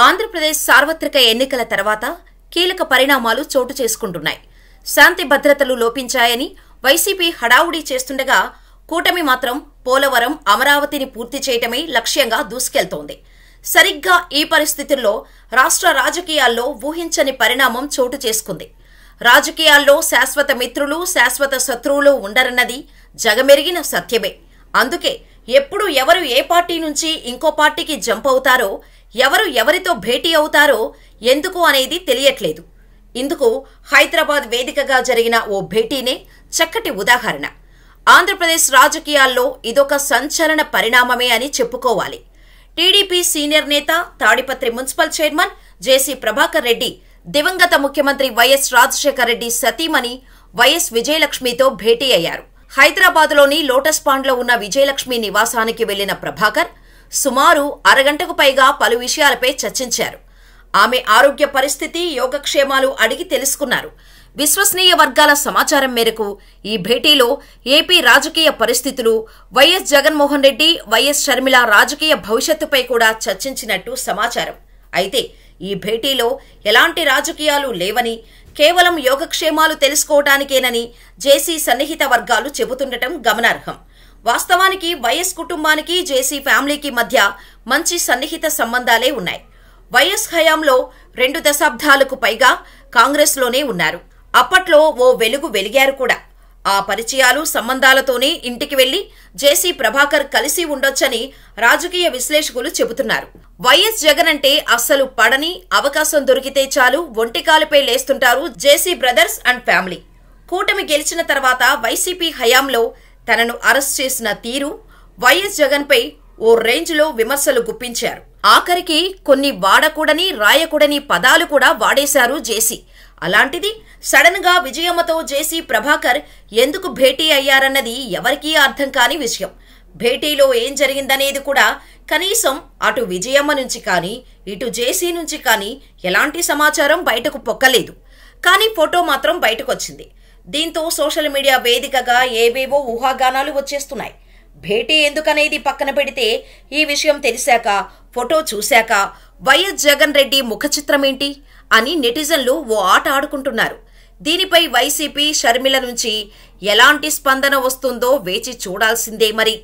ఆంధ్రప్రదేశ్ సార్వత్రిక ఎన్నికల తర్వాత కీలక పరిణామాలు చోటు చేసుకుంటున్నాయి. శాంతి భద్రతలు లోపించాయని వైసీపీ హడావుడి చేస్తుండగా కూటమి మాత్రం పోలవరం, అమరావతిని పూర్తి చేయటమే లక్ష్యంగా దూసుకెళ్తోంది. సరిగ్గా ఈ పరిస్థితుల్లో రాష్ట్ర రాజకీయాల్లో ఊహించని పరిణామం చోటు చేసుకుంది. రాజకీయాల్లో శాశ్వత మిత్రులు, శాశ్వత శత్రువులు ఉండరన్నది జగమెరిగిన సత్యమే. అందుకే ఎప్పుడు ఎవరు ఏ పార్టీ నుంచి ఇంకో పార్టీకి జంప్ అవుతారో, ఎవరు ఎవరితో భేటీ అవుతారో ఎందుకు అనేది తెలియట్లేదు. ఇందుకు హైదరాబాద్ వేదికగా జరిగిన ఓ భేటీనే చక్కటి ఉదాహరణ. ఆంధ్రప్రదేశ్ రాజకీయాల్లో ఇదొక సంచలన పరిణామమే అని చెప్పుకోవాలి. టీడీపీ సీనియర్ నేత, తాడిపత్రి మున్సిపల్ చైర్మన్ జేసీ ప్రభాకర్ రెడ్డి దివంగత ముఖ్యమంత్రి వైఎస్ రాజశేఖర రెడ్డి సతీమణి వైఎస్ విజయలక్ష్మితో భేటీ అయ్యారు. హైదరాబాద్లోని లోటస్ పాండ్లో ఉన్న విజయలక్ష్మి నివాసానికి వెళ్లిన ప్రభాకర్ సుమారు అరగంటకు పైగా పలు విషయాలపై చర్చించారు. ఆమె ఆరోగ్య పరిస్థితి, యోగక్షేమాలు అడిగి తెలుసుకున్నారు. విశ్వసనీయ వర్గాల సమాచారం మేరకు ఈ భేటీలో ఏపీ రాజకీయ పరిస్థితులు, వైఎస్ జగన్మోహన్ రెడ్డి, వైఎస్ షర్మిల రాజకీయ భవిష్యత్తుపై కూడా చర్చించినట్టు సమాచారం. అయితే ఈ భేటీలో ఎలాంటి రాజకీయాలు లేవని, కేవలం యోగక్షేమాలు తెలుసుకోవడానికేనని జేసీ సన్నిహిత వర్గాలు చెబుతుండటం గమనార్హం. వాస్తవానికి వైఎస్ కుటుంబానికి, జేసీ ఫ్యామిలీకి మధ్య మంచి సన్నిహిత సంబంధాలే ఉన్నాయి. వైఎస్ హయాంలో 2 దశాబ్దాలకు పైగా కాంగ్రెస్లోనే ఉన్నారు. అప్పట్లో ఓ వెలుగు వెలిగారు కూడా. ఆ పరిచయాలు, సంబంధాలతోనే ఇంటికి వెళ్లి జేసీ ప్రభాకర్ కలిసి ఉండొచ్చని రాజకీయ విశ్లేషకులు చెబుతున్నారు. వైఎస్ జగన్ అంటే అస్సలు పడని, అవకాశం దొరికితే చాలు ఒంటికాలుపై లేస్తుంటారు జేసీ బ్రదర్స్ అండ్ ఫ్యామిలీ. కూటమి గెలిచిన తర్వాత వైసీపీ హయాంలో తనను అరెస్ట్ చేసిన తీరు, వైఎస్ జగన్పై ఓ రేంజ్లో విమర్శలు గుప్పించారు. ఆఖరికి కొన్ని వాడకూడని, రాయకూడని పదాలు కూడా వాడేశారు జేసీ. అలాంటిది సడన్ గా విజయమ్మతో జేసీ ప్రభాకర్ ఎందుకు భేటీ అయ్యారన్నది ఎవరికీ అర్థం కాని విషయం. భేటీలో ఏం జరిగిందనేది కూడా కనీసం అటు విజయమ్మ నుంచి కానీ, ఇటు జేసీ నుంచి కానీ ఎలాంటి సమాచారం బయటకు పొక్కలేదు. కానీ ఫోటో మాత్రం బయటకొచ్చింది. దీంతో సోషల్ మీడియా వేదికగా ఏవేవో ఊహాగానాలు వచ్చేస్తున్నాయి. భేటీ ఎందుకనేది పక్కన పెడితే ఈ విషయం తెలిసాక, ఫోటో చూశాక వైఎస్ జగన్ రెడ్డి ముఖచిత్రమేంటి అని నెటిజన్లు ఓ ఆట ఆడుకుంటున్నారు. దీనిపై వైసీపీ, షర్మిల నుంచి ఎలాంటి స్పందన వస్తుందో వేచి చూడాల్సిందే మరి.